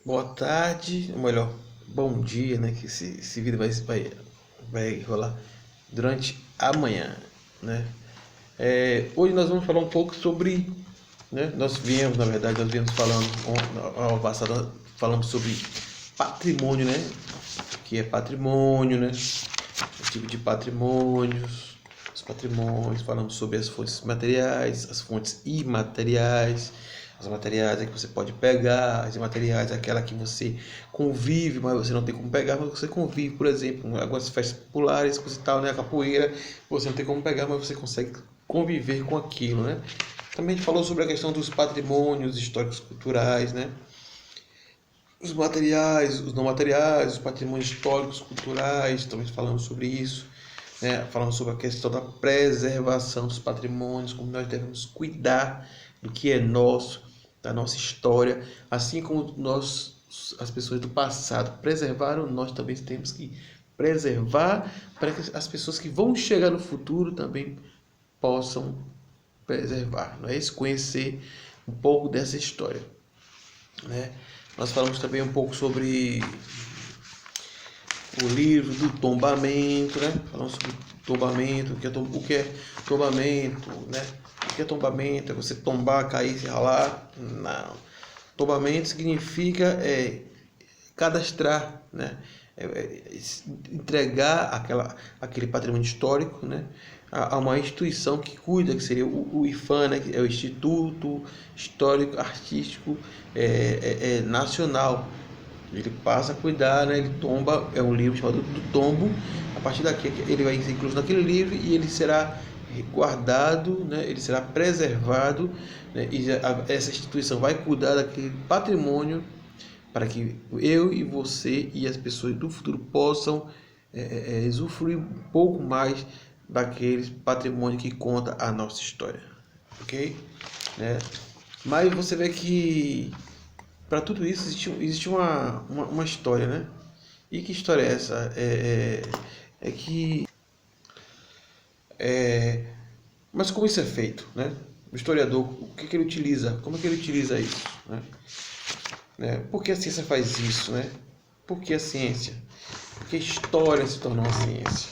Boa tarde, ou melhor, bom dia, né? Que esse vídeo vai rolar durante a manhã, né? Hoje nós vamos falar um pouco sobre, né? Nós viemos falando, na aula passada, falamos sobre patrimônio, né? O que é patrimônio, né? O tipo de patrimônios, os patrimônios, falamos sobre as fontes materiais, as fontes imateriais. As materiais é que você pode pegar, as imateriais é aquela que você convive, mas você não tem como pegar, mas você convive, por exemplo, algumas festas populares, coisa e tal, né? A capoeira, você não tem como pegar, mas você consegue conviver com aquilo, né? Também a gente falou sobre a questão dos patrimônios históricos culturais, né? Os materiais, os não materiais, os patrimônios históricos culturais, também falamos sobre isso, né? Falamos sobre a questão da preservação dos patrimônios, como nós devemos cuidar do que é nosso, da nossa história, assim como nós, as pessoas do passado preservaram, nós também temos que preservar para que as pessoas que vão chegar no futuro também possam preservar, não é isso? Conhecer um pouco dessa história, né? Nós falamos também um pouco sobre o livro do tombamento, né? Falamos sobre tombamento, o que é tombamento, né? O que é tombamento? É você tombar, cair, se ralar? Não. Tombamento significa cadastrar, né? Entregar aquele patrimônio histórico, né? A uma instituição que cuida, que seria o IFAM, né? Que é o Instituto Histórico Artístico Nacional. Ele passa a cuidar, né? Ele tomba, é um livro chamado do tombo. A partir daqui ele vai ser incluso naquele livro e ele será guardado, né? Ele será preservado, né? E essa instituição vai cuidar daquele patrimônio para que eu e você e as pessoas do futuro possam usufruir um pouco mais daquele patrimônio que conta a nossa história, ok? Né? Mas você vê que para tudo isso existe uma história, né? E que história é essa? É que. Mas como isso é feito, né? O historiador, o que ele utiliza? Como é que ele utiliza isso? Por que a ciência faz isso, né? Por que a ciência? Porque a história se tornou uma ciência.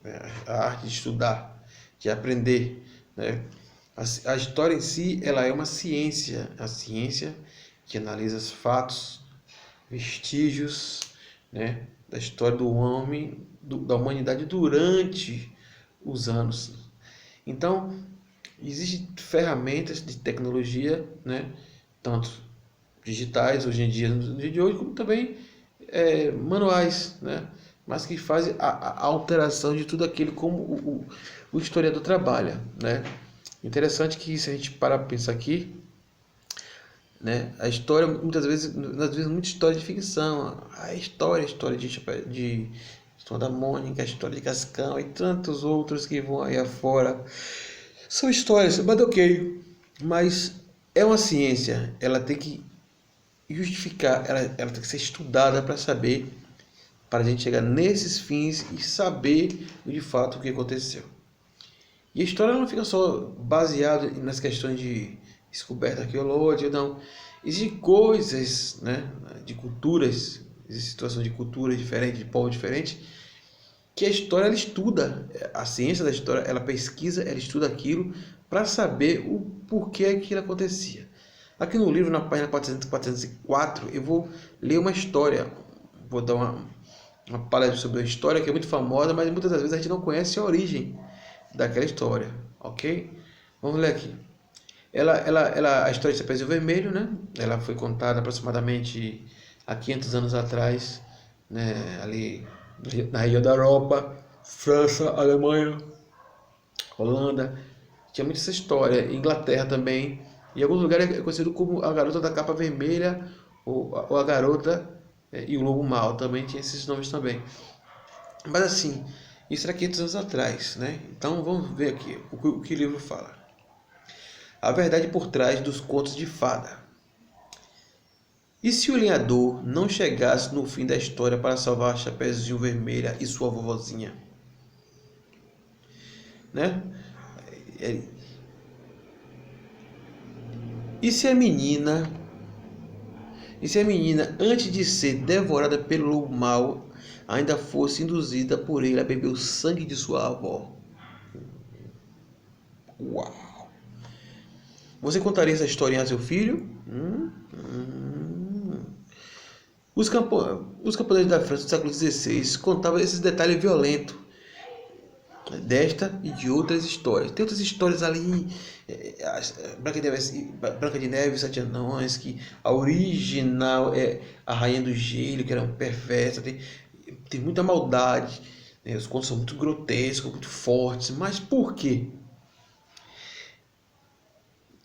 Né? A arte de estudar, de aprender, né? A história em si, ela é uma ciência. A ciência que analisa os fatos, vestígios, né, da história do homem, da humanidade durante os anos. Então, existem ferramentas de tecnologia, né, tanto digitais hoje em dia, no dia de hoje, como também manuais, né, mas que fazem a alteração de tudo aquilo como o historiador trabalha, né. Interessante que se a gente parar para pensar aqui, né? A história, muitas vezes, muita história de ficção. A história de Turma da Mônica, a história de Cascão e tantos outros que vão aí afora. São histórias, mas ok. Mas é uma ciência, ela tem que justificar, ela tem que ser estudada para saber, para a gente chegar nesses fins e saber de fato o que aconteceu. E a história não fica só baseada nas questões de descoberta arqueológica, não. Existem coisas, né, de culturas, existem situações de culturas diferentes, de povos diferentes, que a história ela estuda, a ciência da história, ela pesquisa, ela estuda aquilo para saber o porquê aquilo acontecia. Aqui no livro, na página 400 404, eu vou ler uma história, vou dar uma palestra sobre a história que é muito famosa, mas muitas das vezes a gente não conhece a origem daquela história, ok? Vamos ler aqui. A história de Chapeuzinho Vermelho, né? Ela foi contada aproximadamente há 500 anos atrás, né? Ali na região da Europa, França, Alemanha, Holanda. Tinha muito essa história. Inglaterra também. Em alguns lugares é conhecido como a garota da capa vermelha ou a garota e o lobo mau. Também tinha esses nomes também. Mas assim, isso era 500 anos atrás, né? Então vamos ver aqui o que o livro fala. A verdade por trás dos contos de fada. E se o lenhador não chegasse no fim da história para salvar a Chapeuzinho Vermelha e sua vovozinha? Né? E se a menina E se a menina, antes de ser devorada pelo lobo mau, ainda fosse induzida por ele a beber o sangue de sua avó? Uau! Você contaria essa historinha a seu filho? Os camponeses da França do século XVI contavam esses detalhes violentos desta e de outras histórias. Tem outras histórias ali, Branca de Neve e Sete Anões, que a original é a Rainha do Gelo, que era uma perversa, tem muita maldade, né? Os contos são muito grotescos, muito fortes, mas por quê?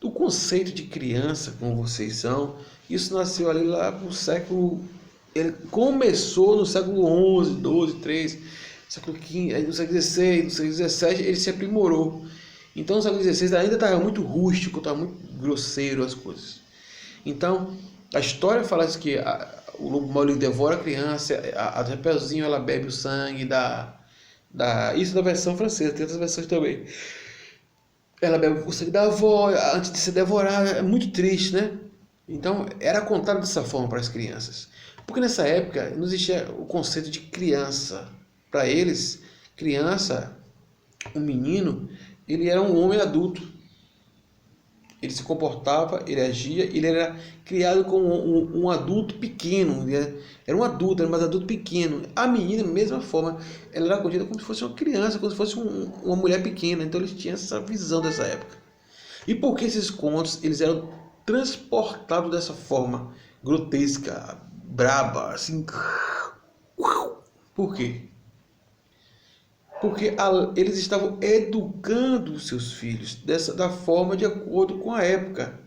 O conceito de criança, como vocês são, isso nasceu ali lá no século... Ele começou no século XI, XII, XIII, século XV, no século XVI, no século XVII, ele se aprimorou. Então, no século XVI ainda estava muito rústico, estava muito grosseiro as coisas. Então, a história fala que o lobo mau devora a criança, a Chapeuzinho ela bebe o sangue isso da versão francesa, tem outras versões também. Ela bebe o sangue da avó antes de ser devorada, é muito triste, né? Então, era contado dessa forma para as crianças. Porque nessa época não existia o conceito de criança. Para eles, criança, um menino, ele era um homem adulto. Ele se comportava, ele agia, ele era criado como um adulto pequeno. Era um adulto, era mais adulto pequeno. A menina, da mesma forma, ela era contida como se fosse uma criança, como se fosse uma mulher pequena. Então eles tinham essa visão dessa época. E por que esses contos eles eram transportados dessa forma grotesca, braba, assim? Por quê? Porque eles estavam educando os seus filhos da forma de acordo com a época.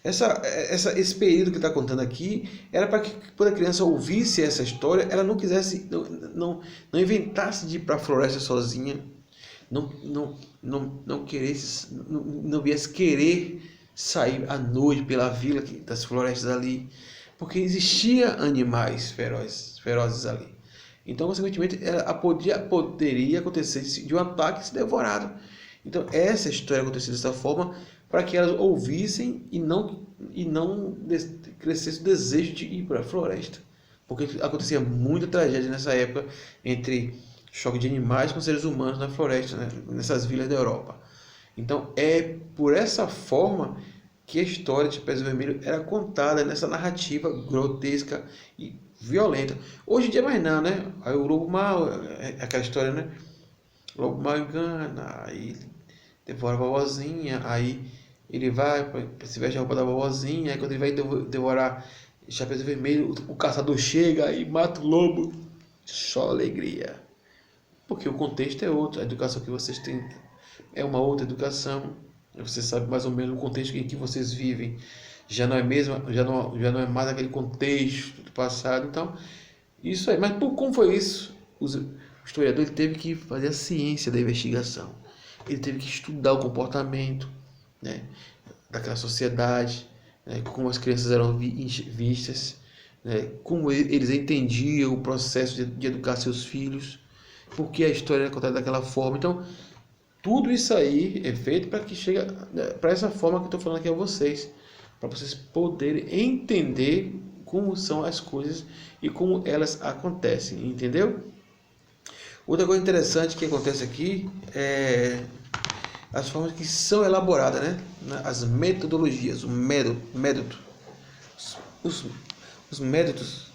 Esse período que está contando aqui era para que quando a criança ouvisse essa história, ela não quisesse, não inventasse de ir para a floresta sozinha, não queresse, não viesse querer sair à noite pela vila das florestas ali, porque existia animais ferozes ali. Então, consequentemente, poderia acontecer de um ataque e ser devorado. Então, essa história aconteceu dessa forma para que elas ouvissem e não crescesse o desejo de ir para a floresta. Porque acontecia muita tragédia nessa época entre choque de animais com seres humanos na floresta, né? Nessas vilas da Europa. Então, é por essa forma que a história de Chapeuzinho Vermelho era contada nessa narrativa grotesca e violenta. Hoje em dia mais não, né? Aí o lobo mau, aquela história, né? O lobo mau engana, aí devora a vovozinha, aí ele vai, se veste a roupa da vovozinha, aí quando ele vai devorar Chapeuzinho Vermelho, o caçador chega e mata o lobo. Só alegria. Porque o contexto é outro, a educação que vocês têm é uma outra educação. Você sabe mais ou menos o contexto em que vocês vivem. Já não é mais aquele contexto do passado. Então, isso aí. Mas como foi isso? O historiador ele teve que fazer a ciência da investigação. Ele teve que estudar o comportamento, né, daquela sociedade, né, como as crianças eram vistas, né, como eles entendiam o processo de educar seus filhos, porque a história era contada daquela forma. Então, tudo isso aí é feito para que chegue para essa forma que eu estou falando aqui a vocês, para vocês poderem entender como são as coisas e como elas acontecem, entendeu? Outra coisa interessante que acontece aqui é as formas que são elaboradas, né? As metodologias, o método. Os métodos,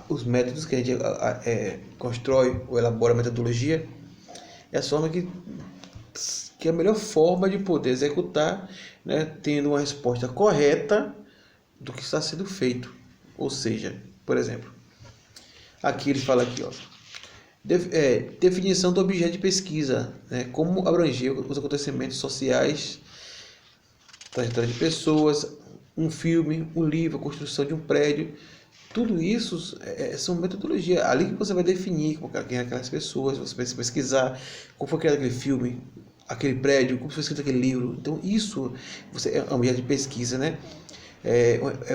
os métodos que a gente constrói ou elabora a metodologia é a forma que é a melhor forma de poder executar, né, tendo uma resposta correta do que está sendo feito. Ou seja, por exemplo, aqui ele fala aqui, ó, definição do objeto de pesquisa, né, como abranger os acontecimentos sociais, trajetória de pessoas, um filme, um livro, a construção de um prédio. Tudo isso são metodologia. Ali que você vai definir quem é aquelas pessoas, você vai pesquisar como foi criado aquele filme, aquele prédio, como foi escrito aquele livro. Então isso é um objeto de pesquisa, né?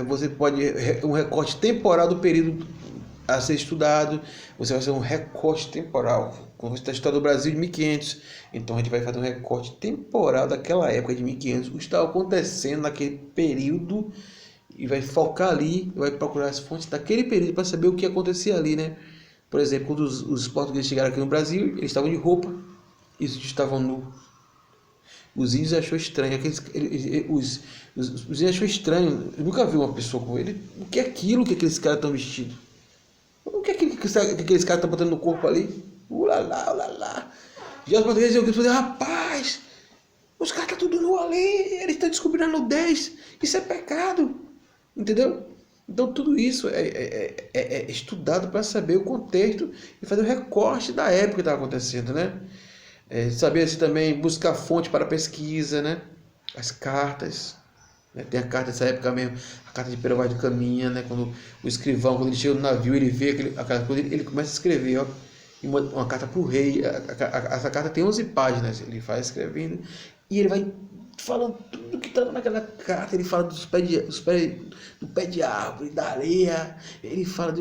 Você pode um recorte temporal do período a ser estudado. Você vai fazer um recorte temporal. a história do Brasil de 1500. Então a gente vai fazer um recorte temporal daquela época de 1500, o que estava acontecendo naquele período, e vai focar ali, vai procurar as fontes daquele período para saber o que acontecia ali, né? Por exemplo, quando os portugueses chegaram aqui no Brasil, eles estavam de roupa, eles estavam nus. Os índios achou estranho, os índios achou estranho, eu nunca vi uma pessoa com ele. O que é aquilo que aqueles caras estão vestidos? O que é aquilo que aqueles caras estão botando no corpo ali? Ulala, ulala. Já os portugueses iam dizer, rapaz, os caras estão tudo nu ali, eles estão descobrindo a nudez, isso é pecado, entendeu? Então tudo isso é estudado para saber o contexto e fazer o recorte da época que estava acontecendo, né? Saber assim também buscar fonte para pesquisa, né? As cartas, né? Tem a carta dessa época mesmo, a carta de Pero Vaz do Caminha, né? Quando o escrivão, quando ele chega no navio, ele vê aquela coisa, ele começa a escrever, ó, uma carta para o rei. Essa carta tem 11 páginas, ele vai escrevendo e ele vai falando tudo que está naquela carta. Ele fala do pé de árvore, da areia, ele fala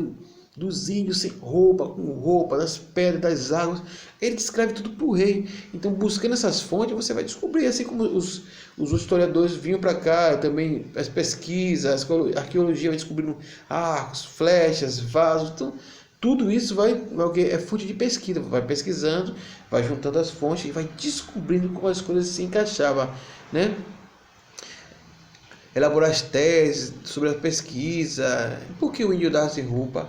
dos índios sem roupa, com roupa, das pedras, das águas. Ele descreve tudo para o rei. Então, buscando essas fontes, você vai descobrir, assim como os historiadores vinham para cá, também as pesquisas, a arqueologia vai descobrindo arcos, flechas, vasos. Então, tudo isso é fonte de pesquisa. Vai pesquisando, vai juntando as fontes e vai descobrindo como as coisas se encaixavam, né? Elaborar as teses sobre a pesquisa. Por que o índio dava sem roupa?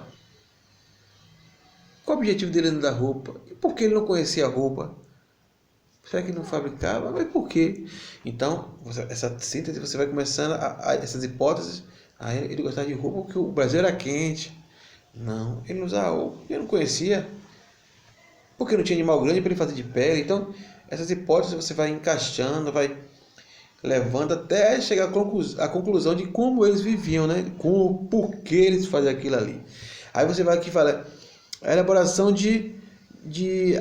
Qual o objetivo dele não dar roupa? E por que ele não conhecia a roupa? Será que não fabricava? Mas por quê? Então, essa síntese, você vai começando essas hipóteses. Ele gostava de roupa porque o Brasil era quente. Não, ele não usava roupa, ele não conhecia. Porque não tinha animal grande para ele fazer de pele. Então, essas hipóteses você vai encaixando, vai levando até chegar à conclusão de como eles viviam, né? Por que eles faziam aquilo ali. Aí você vai aqui e fala a elaboração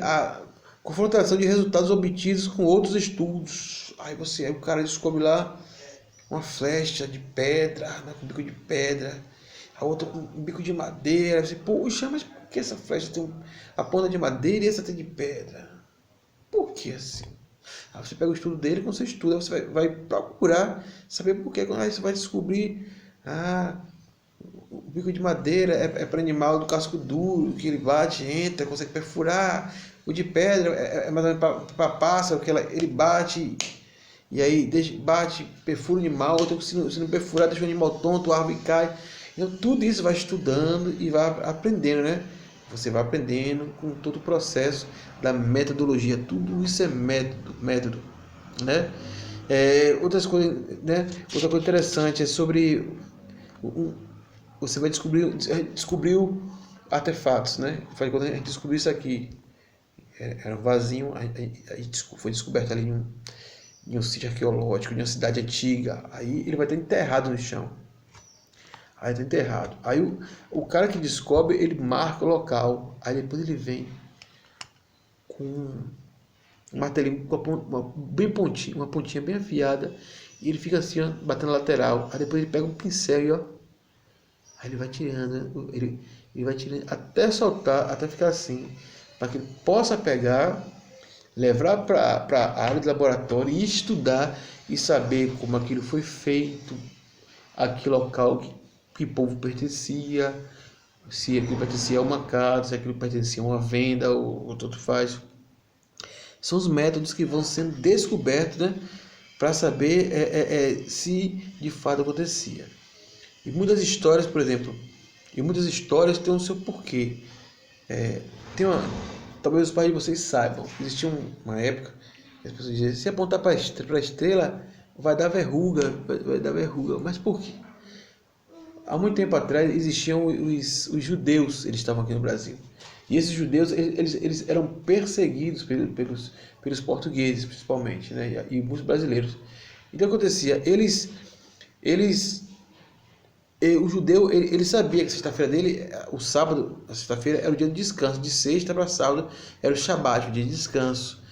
a confrontação de resultados obtidos com outros estudos. Aí o cara descobre lá uma flecha de pedra, né, com bico de pedra, a outra com um bico de madeira. Você, poxa, mas por que essa flecha tem a ponta de madeira e essa tem de pedra? Por que assim? Aí você pega o estudo dele, quando você estuda, você vai procurar saber por que. Quando aí você vai descobrir, o bico de madeira é para animal do casco duro, que ele bate, entra, consegue perfurar. O de pedra é mais ou menos para pássaro, que ele bate, e aí bate, perfura o animal. Então, se não perfurar, deixa o animal tonto, a árvore cai. Então, tudo isso vai estudando e vai aprendendo, né? Você vai aprendendo com todo o processo da metodologia. Tudo isso é método, né? Outras coisas, né? Outra coisa interessante é sobre você vai descobrir artefatos, né? Quando a gente descobriu isso aqui, era um vasinho, foi descoberto ali em um sítio arqueológico, de uma cidade antiga. Aí ele vai estar enterrado no chão. Aí está enterrado. Aí o cara que descobre, ele marca o local. Aí depois ele vem com um martelinho bem pontinho, uma pontinha bem afiada, e ele fica assim, ó, batendo na lateral. Aí depois ele pega um pincel e ó, aí ele vai tirando, ele vai tirando até soltar, até ficar assim, para que ele possa pegar, levar para a área de laboratório e estudar e saber como aquilo foi feito, a que local que povo pertencia, se aquilo pertencia a uma casa, se aquilo pertencia a uma venda ou tanto faz. São os métodos que vão sendo descobertos, né, para saber se de fato acontecia. E muitas histórias, por exemplo, têm o seu porquê. Talvez os pais de vocês saibam, existia uma época que as pessoas diziam, se apontar para a estrela, vai dar verruga, mas por quê? Há muito tempo atrás existiam os judeus, eles estavam aqui no Brasil. E esses judeus, eles eram perseguidos pelos portugueses, principalmente, né? E muitos brasileiros. Então, o que acontecia? O judeu, ele sabia que sexta-feira dele, o sábado, a sexta-feira, era o dia de descanso. De sexta para sábado era o Shabat, o dia de descanso.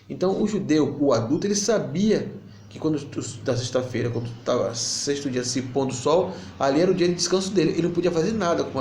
Então, o judeu, o adulto, ele sabia que da sexta-feira, quando estava sexto dia se pondo o sol, ali era o dia de descanso dele. Ele não podia fazer nada com